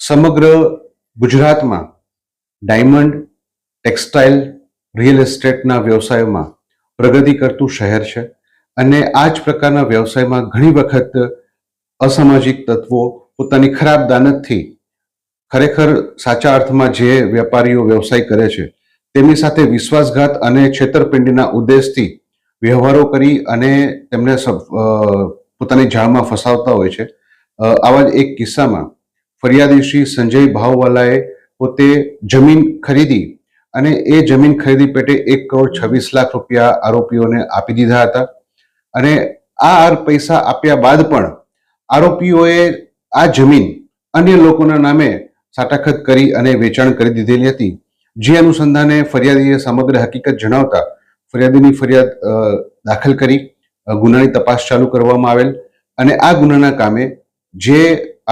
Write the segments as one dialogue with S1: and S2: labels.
S1: સમગ્ર ગુજરાતમાં diamond, textile, real એસ્ટેટના વ્યવસાયોમાં પ્રગતિ કરતું શહેર છે અને આ જ પ્રકારના વ્યવસાયમાં ઘણી વખત અસામાજિક તત્વો પોતાની ખરાબ દાનતથી ખરેખર સાચા અર્થમાં જે વેપારીઓ વ્યવસાય કરે છે તેમની સાથે વિશ્વાસઘાત અને છેતરપિંડીના ઉદ્દેશથી વ્યવહારો કરી અને તેમને પોતાની જાળમાં ફસાવતા હોય છે. આવા જ એક કિસ્સામાં ફરિયાદી શ્રી સંજય ભાવવાલાએ પોતે જમીન ખરીદી અને એ જમીન ખરીદી પેટે 1,26,00,000 રૂપિયા આરોપીઓને આપી દીધા હતા અને આ પૈસા આપ્યા બાદ પણ આરોપીઓએ આ જમીન અન્ય લોકોના નામે સાટાખત કરી અને વેચાણ કરી દીધેલી હતી. જે અનુસંધાને ફરિયાદીએ સમગ્ર હકીકત જણાવતા ફરિયાદીની ફરિયાદ દાખલ કરી ગુનાની તપાસ ચાલુ કરવામાં આવેલ અને આ ગુનાના કામે જે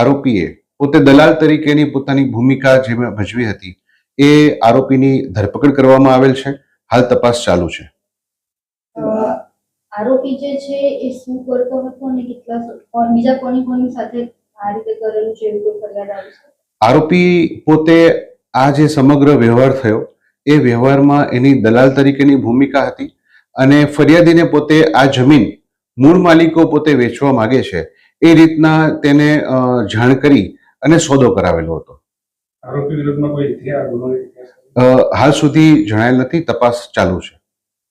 S1: આરોપીએ પોતે દલાલ તરીકેની પોતાની ભૂમિકા જે ભજવી હતી એ આરોપીની ધરપકડ કરવામાં આવેલ છે. હાલ તપાસ ચાલુ છે.
S2: આરોપી જે છે એ શું કરતો હતો અને કેટલા બીજા કોની સાથે આ રીતે કરેલું છે એવું કોઈ ફરિયાદ આવી છે?
S1: આરોપી પોતે આ જે સમગ્ર વ્યવહાર થયો એ વ્યવહારમાં એની દલાલ તરીકેની ભૂમિકા હતી અને ફરિયાદીને પોતે આ જમીન મૂળ માલિકો પોતે વેચવા માંગે છે એ રીતના તેને જાણ કરી અને સોદો કરાવેલો હતો.
S3: આરોપી વિરુદ્ધમાં કોઈ
S1: હાલ સુધી જણાયેલ નથી. તપાસ ચાલુ છે.